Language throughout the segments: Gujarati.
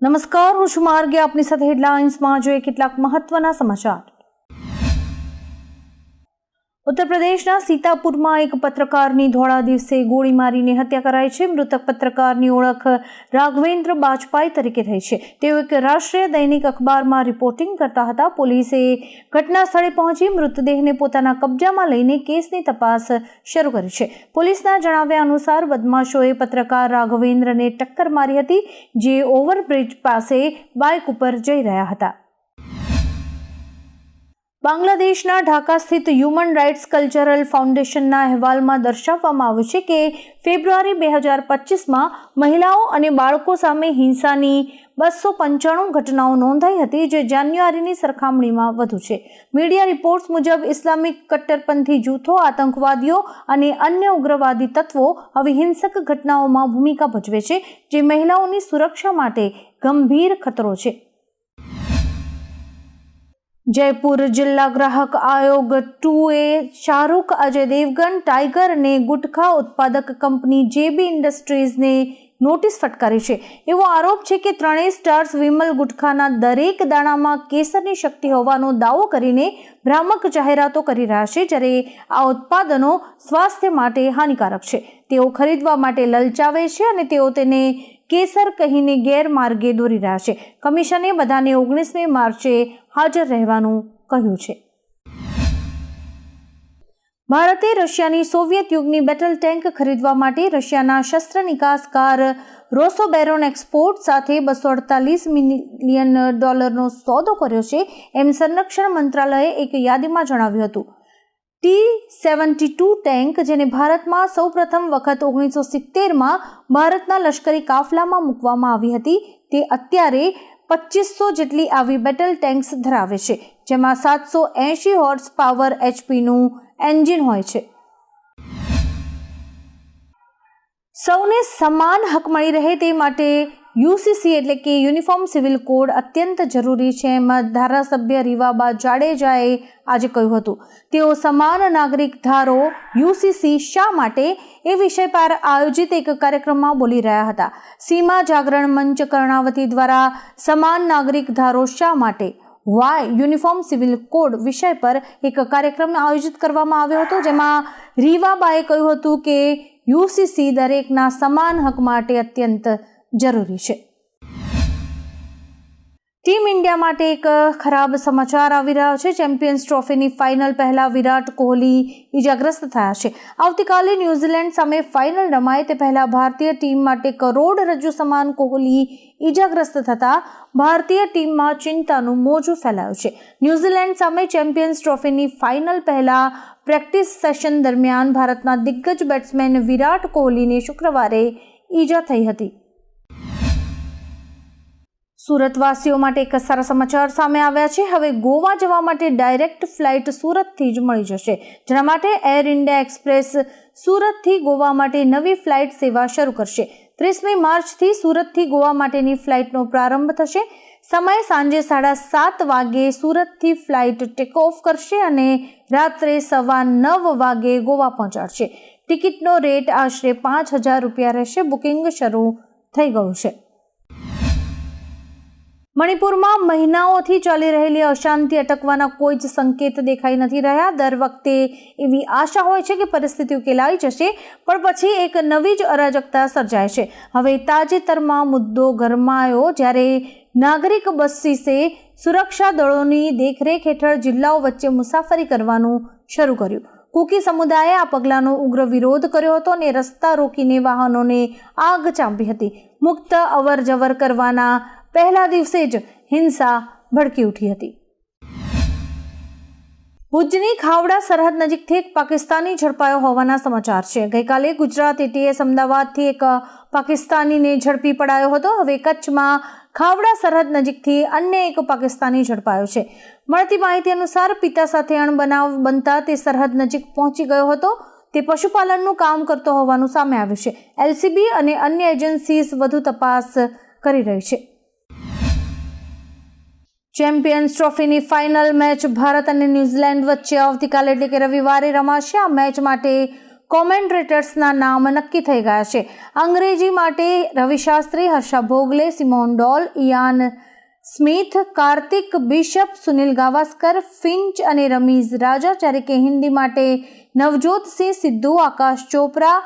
નમસ્કાર, હું છું માર્ગે. આપની સાથે હેડલાઇન્સમાં જોઈએ કેટલાક મહત્વના સમાચાર. ઉત્તર પ્રદેશના સીતાપુરમાં એક પત્રકારની ધોળા દિવસે ગોળી મારીને હત્યા કરાઈ છે. મૃતક પત્રકારની ઓળખ રાઘવેન્દ્ર બાજપાઈ તરીકે થઈ છે. તેઓ એક રાષ્ટ્રીય દૈનિક અખબારમાં રિપોર્ટિંગ કરતા હતા. પોલીસે ઘટના સ્થળે પહોંચી મૃતદેહને પોતાના કબજામાં લઈને કેસની તપાસ શરૂ કરી છે. પોલીસના જણાવ્યા અનુસાર બદમાશોએ પત્રકાર રાઘવેન્દ્રને ટક્કર મારી હતી, જે ઓવરબ્રિજ પાસે બાઇક ઉપર જઈ રહ્યા હતા. બાંગ્લાદેશના ઢાકા સ્થિત હ્યુમન રાઇટ્સ કલ્ચરલ ફાઉન્ડેશનના અહેવાલમાં દર્શાવવામાં આવ્યું છે કે ફેબ્રુઆરી 2025માં મહિલાઓ અને બાળકો સામે હિંસાની 295 ઘટનાઓ નોંધાઈ હતી, જે જાન્યુઆરીની સરખામણીમાં વધુ છે. મીડિયા રિપોર્ટ્સ મુજબ ઇસ્લામિક કટ્ટરપંથી જૂથો, આતંકવાદીઓ અને અન્ય ઉગ્રવાદી તત્વો આવી હિંસક ઘટનાઓમાં ભૂમિકા ભજવે છે, જે મહિલાઓની સુરક્ષા માટે ગંભીર ખતરો છે. જયપુર જિલ્લા ગ્રાહક આયોગ 2 શાહરૂખ, અજય દેવગન, ટાઈગર અને ગુટખા ઉત્પાદક કંપની જેબી ઇન્ડસ્ટ્રીઝને નોટિસ ફટકારી છે. એવો આરોપ છે કે ત્રણેય સ્ટાર્સ વિમલ ગુટખાના દરેક દાણામાં કેસરની શક્તિ હોવાનો દાવો કરીને ભ્રામક જાહેરાતો કરી રહ્યા છે, જ્યારે આ ઉત્પાદનો સ્વાસ્થ્ય માટે હાનિકારક છે. તેઓ ખરીદવા માટે લલચાવે છે અને તેઓ તેને કેસર કહીને ગેરમાર્ગે દોરી રહ્યા છે. કમિશને બધાને 19મી માર્ચે હાજર રહેવાનું કહ્યું છે. ભારતે રશિયાની સોવિયત યુગની બેટલ ટેન્ક ખરીદવા માટે રશિયાના શસ્ત્ર નિકાસકાર રોસોબેરોન એક્સપોર્ટ સાથે $248 મિલિયન સોદો કર્યો છે, એમ સંરક્ષણ મંત્રાલયે એક યાદીમાં જણાવ્યું હતું. T-72 ટેન્ક, જેને ભારતમાં સૌપ્રથમ વખત 1970માં ભારતના લશ્કરી કાફલામાં મૂકવામાં આવી હતી, તે અત્યારે 2500 જેટલી આવી બેટલ ટેન્ક્સ ધરાવે છે, જેમાં 780 હોર્સ પાવર HPનું એન્જિન હોય છે. સૌને સમાન હક મળી રહે તે માટે UCC એટલે કે યુનિફોર્મ સિવિલ કોડ અત્યંત જરૂરી છે, એમ ધારાસભ્ય રીવાબા જાડેજાએ આજે કહ્યું હતું. તેઓ સમાન નાગરિક ધારો UCC શા માટે એ વિષય પર આયોજિત એક કાર્યક્રમમાં બોલી રહ્યા હતા. સીમા જાગરણ મંચ કર્ણાવતી દ્વારા સમાન નાગરિક ધારો શા માટે, વાય યુનિફોર્મ સિવિલ કોડ વિષય પર એક કાર્યક્રમ આયોજિત કરવામાં આવ્યો હતો, જેમાં રીવાબાએ કહ્યું હતું કે UCC દરેકના સમાન હક માટે અત્યંત જરૂરી છે. ટીમ ઇન્ડિયા માટે એક ખરાબ સમાચાર આવી રહ્યા છે. ચેમ્પિયન્સ ટ્રોફીની ફાઇનલ પહેલા વિરાટ કોહલી ઇજાગ્રસ્ત થયા છે. આવતીકાલે ન્યૂઝીલેન્ડ સામે ફાઇનલ રમાય તે પહેલા ભારતીય ટીમ માટે કરોડરજ્જુ સમાન કોહલી ઇજાગ્રસ્ત થતા ભારતીય ટીમમાં ચિંતાનું મોજું ફેલાયું છે. ન્યૂઝીલેન્ડ સામે ચેમ્પિયન્સ ટ્રોફીની ફાઇનલ પહેલા પ્રેક્ટિસ સેશન દરમિયાન ભારતના દિગ્ગજ બેટ્સમેન વિરાટ કોહલીને શુક્રવારે ઈજા થઈ હતી. સુરતવાસીઓ માટે એક સારા સમાચાર સામે આવ્યા છે. હવે ગોવા જવા માટે ડાયરેક્ટ ફ્લાઇટ સુરતથી જ મળી જશે, જેના માટે એર ઇન્ડિયા એક્સપ્રેસ સુરતથી ગોવા માટે નવી ફ્લાઇટ સેવા શરૂ કરશે. 30મી માર્ચથી સુરતથી ગોવા માટેની ફ્લાઇટનો પ્રારંભ થશે. સમય સાંજે 7:30 વાગે સુરતથી ફ્લાઇટ ટેક ઓફ કરશે અને રાત્રે 9:15 વાગે ગોવા પહોંચાડશે. ટિકિટનો રેટ આશરે ₹5,000 રહેશે. બુકિંગ શરૂ થઈ ગયું છે. મણિપુરમાં મહિનાઓથી ચાલી રહેલી અશાંતિ અટકવાના કોઈ જ સંકેત દેખાઈ નથી રહ્યા. દર વખતે એવી આશા હોય છે કે પરિસ્થિતિ ઉકેલાઈ જશે, પણ પછી એક નવી જ અરાજકતા સર્જાય છે. હવે તાજેતરમાં મુદ્દો ગરમાયો જ્યારે નાગરિક બસીસે સુરક્ષા દળોની દેખરેખ હેઠળ જિલ્લાઓ વચ્ચે મુસાફરી કરવાનું શરૂ કર્યું. કુકી સમુદાયે આ પગલાંનો ઉગ્ર વિરોધ કર્યો હતો અને રસ્તા રોકીને વાહનોને આગ ચાંપી હતી. મુક્ત અવર જવર કરવાના પહેલા દિવસે જ હિંસા ભડકી ઉઠી હતી. ભુજની ખાવડા સરહદ નજીકથી એક પાકિસ્તાની ઝડપાયો હોવાના સમાચાર છે. ગઈકાલે ગુજરાત ATS અમદાવાદથી એક પાકિસ્તાનીને ઝડપી પડાયો હતો. હવે કચ્છમાં ખાવડા સરહદ નજીકથી અન્ય એક પાકિસ્તાની ઝડપાયો છે. મળતી માહિતી અનુસાર પિતા સાથે અણબનાવ બનતા તે સરહદ નજીક પહોંચી ગયો હતો. તે પશુપાલનનું કામ કરતો હોવાનું સામે આવ્યું છે. LCB અને અન્ય એજન્સીઝ વધુ તપાસ કરી રહી છે. ચેમ્પિયન્સ ટ્રોફીની ફાઇનલ મેચ ભારત અને ન્યૂઝીલેન્ડ વચ્ચે આવતીકાલે એટલે કે રવિવારે રમાશે. આ મેચ માટે કોમેન્ટ્રેટર્સના નામ નક્કી થઈ ગયા છે. અંગ્રેજી માટે Ravi Shastri, Harsha Bhogle, Simon Doull, Ian Smith, Karthik Bishop, Sunil Gavaskar, Finch અને રમીઝ રાજા. જ્યારે કે હિન્દી માટે નવજોતસિંહ સિદ્ધુ, આકાશ ચોપરા,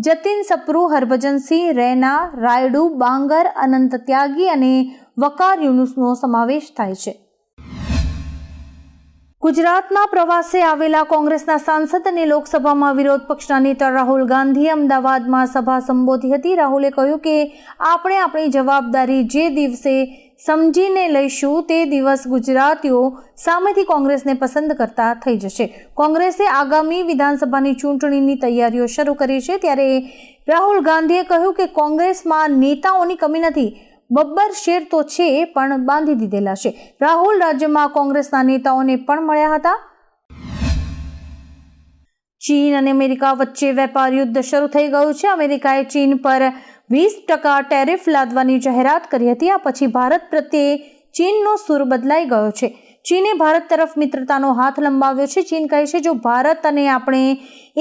જતિન સપ્રુ, હરભજનસિંહ, રૈના, રાયડુ, બાંગર, અનંત ત્યાગી અને વકાર યુનુસનો સમાવેશ થાય છે. ગુજરાતના પ્રવાસે આવેલા કોંગ્રેસના સાંસદ અને લોકસભામાં વિરોધ પક્ષના નેતા રાહુલ ગાંધીએ અમદાવાદમાં સભા સંબોધી હતી. રાહુલે કહ્યું કે આપણે આપણી જવાબદારી જે દિવસે સમજીને લઈશું તે દિવસ ગુજરાતીઓ સામેથી કોંગ્રેસને પસંદ કરતા થઈ જશે. કોંગ્રેસે આગામી વિધાનસભાની ચૂંટણીની તૈયારીઓ શરૂ કરી છે. ત્યારે રાહુલ ગાંધીએ કહ્યું કે કોંગ્રેસમાં નેતાઓની કમી નથી, બબ્બર શેર તો છે પણ બાંધી દીધેલા છે. રાહુલ રાજ્યમાં કોંગ્રેસના નેતાઓને પણ મળ્યા હતા. ચીન અને અમેરિકા વચ્ચે વેપાર યુદ્ધ શરૂ થઈ ગયું છે. અમેરિકાએ ચીન પર 20% ટેરિફ લાદવાની જાહેરાત કરી હતી. આ પછી ભારત પ્રત્યે ચીનનો સૂર બદલાઈ ગયો છે. ચીને ભારત તરફ મિત્રતાનો હાથ લંબાવ્યો છે. ચીન કહે છે જો ભારત અને આપણે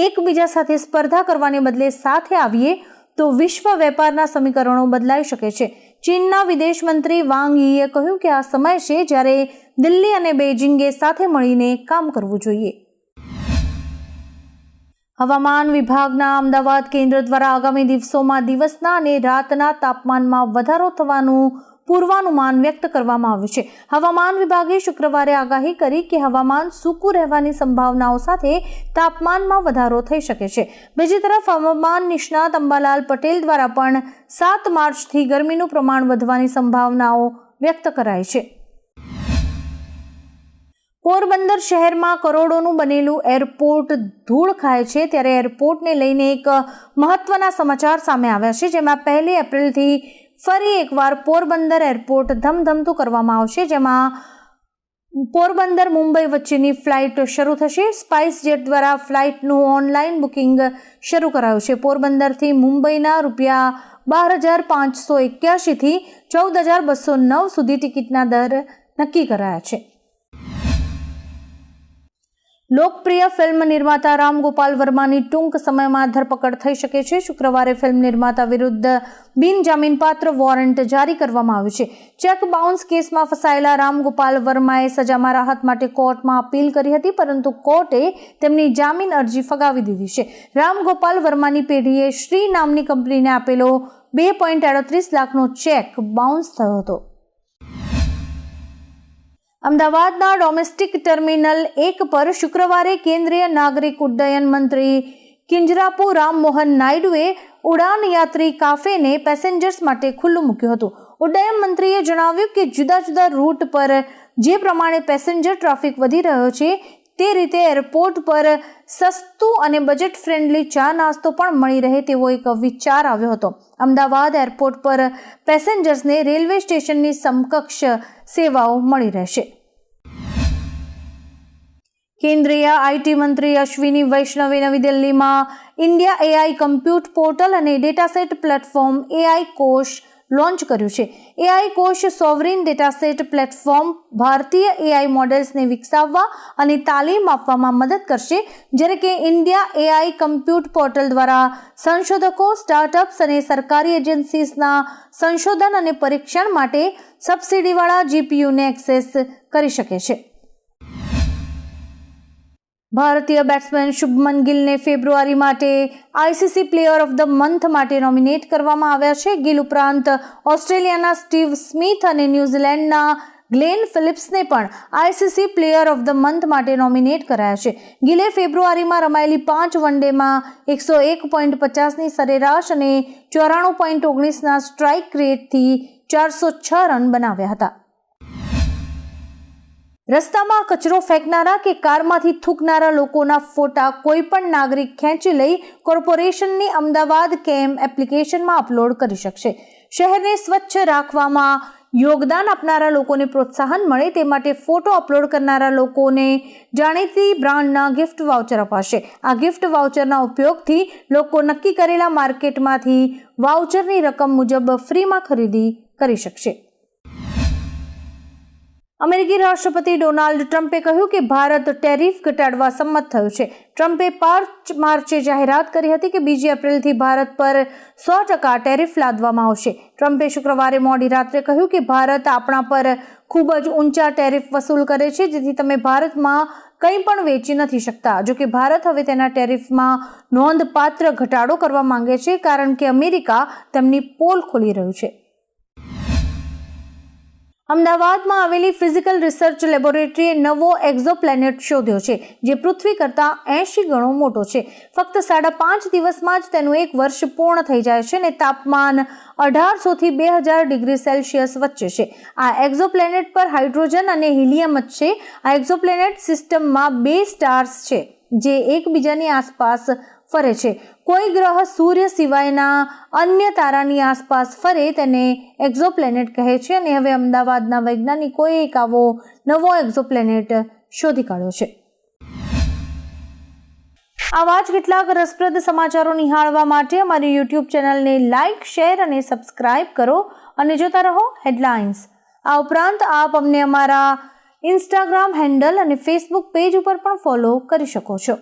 એકબીજા સાથે સ્પર્ધા કરવાને બદલે સાથે આવીએ તો વિશ્વ વેપારના સમીકરણો બદલાઈ શકે છે. ચીનના વિદેશ મંત્રી વાંગ યીએ કહ્યું કે આ સમય છે જ્યારે દિલ્હી અને બેઇજિંગે સાથે મળીને કામ કરવું જોઈએ. હવામાન વિભાગના અમદાવાદ કેન્દ્ર દ્વારા આગામી દિવસોમાં દિવસના અને રાતના તાપમાનમાં વધારો થવાનું પૂર્વાનુમાન વ્યક્ત કરવામાં આવ્યું છે. હવામાન વિભાગે શુક્રવારે આગાહી કરી કે હવામાન સૂકું રહેવાની સંભાવનાઓ સાથે તાપમાનમાં વધારો થઈ શકે છે. બીજી તરફ હવામાન નિષ્ણાત અંબાલાલ પટેલ દ્વારા પણ 7 માર્ચથી ગરમીનું પ્રમાણ વધવાની સંભાવનાઓ વ્યક્ત કરાઈ છે. પોરબંદર શહેરમાં કરોડોનું બનેલું એરપોર્ટ ધૂળ ખાય છે. ત્યારે એરપોર્ટને લઈને એક મહત્વના સમાચાર સામે આવ્યા છે, જેમાં 1 એપ્રિલથી ફરી એકવાર પોરબંદર એરપોર્ટ ધમધમતું કરવામાં આવશે, જેમાં પોરબંદર મુંબઈ વચ્ચેની ફ્લાઇટ શરૂ થશે. સ્પાઇસ જેટ દ્વારા ફ્લાઇટનું ઓનલાઈન બુકિંગ શરૂ કરાયું છે. પોરબંદરથી મુંબઈના ₹12,581 થી 14,209 સુધી ટિકિટના દર નક્કી કરાયા છે. લોકપ્રિય ફિલ્મ નિર્માતા રામ ગોપાલ વર્માની ટૂંક સમયમાં ધરપકડ થઈ શકે છે. શુક્રવારે ફિલ્મ નિર્માતા વિરુદ્ધ બિનજામીનપાત્ર વોરંટ જારી કરવામાં આવ્યું છે. ચેક બાઉન્સ કેસમાં ફસાયેલા રામ ગોપાલ વર્માએ સજામાં રાહત માટે કોર્ટમાં અપીલ કરી હતી, પરંતુ કોર્ટે તેમની જામીન અરજી ફગાવી દીધી છે. રામ ગોપાલ વર્માની પેઢીએ શ્રી નામની કંપનીને આપેલો 2.38 લાખનો ચેક બાઉન્સ થયો હતો. અમદાવાદના ડોમેસ્ટિક ટર્મિનલ 1 પર શુક્રવારે કેન્દ્રીય નાગરિક ઉડ્ડયન મંત્રી કિંજરાપુ રામમોહન નાયડુએ ઉડાન યાત્રી કાફેને પેસેન્જર્સ માટે ખુલ્લું મૂક્યું હતું. ઉડ્ડયન મંત્રીએ જણાવ્યું કે જુદા જુદા રૂટ પર જે પ્રમાણે પેસેન્જર ટ્રાફિક વધી રહ્યો છે તે રીતે એરપોર્ટ પર સસ્તું અને બજેટ ફ્રેન્ડલી ચા નાસ્તો પણ મળી રહે તેવો એક વિચાર આવ્યો હતો. અમદાવાદ એરપોર્ટ પર પેસેન્જર્સને રેલવે સ્ટેશનની સમકક્ષ સેવાઓ મળી રહેશે. કેન્દ્રીય આઈટી મંત્રી અશ્વિની વૈષ્ણવે નવી દિલ્હીમાં ઇન્ડિયા એઆઈ કમ્પ્યુટ પોર્ટલ અને ડેટાસેટ પ્લેટફોર્મ એઆઈ કોશ લોન્ચ કર્યું છે. એઆઈ કોશ સોવરિન ડેટાસેટ પ્લેટફોર્મ ભારતીય એઆઈ મોડેલ્સને વિકસાવવા અને તાલીમ આપવામાં મદદ કરશે, જ્યારે કે ઇન્ડિયા એઆઈ કમ્પ્યુટ પોર્ટલ દ્વારા સંશોધકો, સ્ટાર્ટઅપ્સ અને સરકારી એજન્સીસના સંશોધન અને પરીક્ષણ માટે સબસિડીવાળા જીપીયુને એક્સેસ કરી શકે છે. ભારતીય બેટ્સમેન શુભમન ગિલને ફેબ્રુઆરી માટે ICC player of the month માટે નોમિનેટ કરવામાં આવ્યા છે. ગિલ ઉપરાંત ઓસ્ટ્રેલિયાના સ્ટીવ સ્મિથ અને ન્યૂઝીલેન્ડના ગ્લેન ફિલિપ્સને પણ ICC player of the month માટે નોમિનેટ કરાયા છે. ગિલે ફેબ્રુઆરીમાં રમાયેલી 5 વનડેમાં 101.50ની સરેરાશ અને 94.19ના સ્ટ્રાઇક રેટથી 406 રન બનાવ્યા હતા. રસ્તામાં કચરો ફેંકનારા કે કારમાંથી થૂંકનારા લોકોના ફોટા કોઈ પણ નાગરિક ખેંચી લઈ કોર્પોરેશનની અમદાવાદ કેમ એપ્લિકેશનમાં અપલોડ કરી શકશે. શહેરને સ્વચ્છ રાખવામાં યોગદાન આપનારા લોકોને પ્રોત્સાહન મળે તે માટે ફોટો અપલોડ કરનારા લોકોને જાણીતી બ્રાન્ડના ગિફ્ટ વાઉચર અપાશે. આ ગિફ્ટ વાઉચરના ઉપયોગથી લોકો નક્કી કરેલા માર્કેટમાંથી વાઉચરની રકમ મુજબ ફ્રીમાં ખરીદી કરી શકશે. અમેરિકી રાષ્ટ્રપતિ ડોનાલ્ડ ટ્રમ્પે કહ્યું કે ભારત ટેરિફ ઘટાડવા સંમત થયું છે. ટ્રમ્પે 5 માર્ચે જાહેરાત કરી હતી કે બીજી એપ્રિલથી ભારત પર 100% ટેરિફ લાદવામાં આવશે. ટ્રમ્પે શુક્રવારે મોડી રાત્રે કહ્યું કે ભારત આપણા પર ખૂબ જ ઊંચા ટેરિફ વસૂલ કરે છે, જેથી તમે ભારતમાં કંઈ પણ વેચી નથી શકતા. જોકે ભારત હવે તેના ટેરિફમાં નોંધપાત્ર ઘટાડો કરવા માંગે છે, કારણ કે અમેરિકા તેમની પોલ ખોલી રહ્યું છે. અમદાવાદમાં આવેલી ફિઝિકલ રિસર્ચ લેબોરેટરીએ નવો એક્ઝોપ્લેનેટ શોધ્યો છે, જે પૃથ્વી કરતાં 80 ગણો મોટો છે. ફક્ત 5.5 દિવસમાં જ તેનું 1 વર્ષ પૂર્ણ થઈ જાય છે અને તાપમાન 1800 થી 2000 ડિગ્રી સેલ્સિયસ વચ્ચે છે. આ એક્ઝોપ્લેનેટ પર હાઇડ્રોજન અને હિલિયમ જ છે. આ એક્ઝોપ્લેનેટ સિસ્ટમમાં 2 સ્ટાર્સ છે જે એકબીજાની આસપાસ ફરે છે. કોઈ ગ્રહ સૂર્ય સિવાયના અન્ય તારાની આસપાસ ફરે તેને એક્ઝોપ્લેનેટ કહે છે અને હવે અમદાવાદના વૈજ્ઞાનિકોએ એક આવો નવો એક્ઝોપ્લેનેટ શોધી કાઢ્યો છે. આવા જ કેટલાક રસપ્રદ સમાચારો નિહાળવા માટે અમારી YouTube ચેનલને લાઇક, શેર અને સબસ્ક્રાઇબ કરો અને જોતા રહો હેડલાઇન્સ. આ ઉપરાંત આપ અમને અમારા Instagram હેન્ડલ અને Facebook પેજ ઉપર પણ ફોલો કરી શકો છો.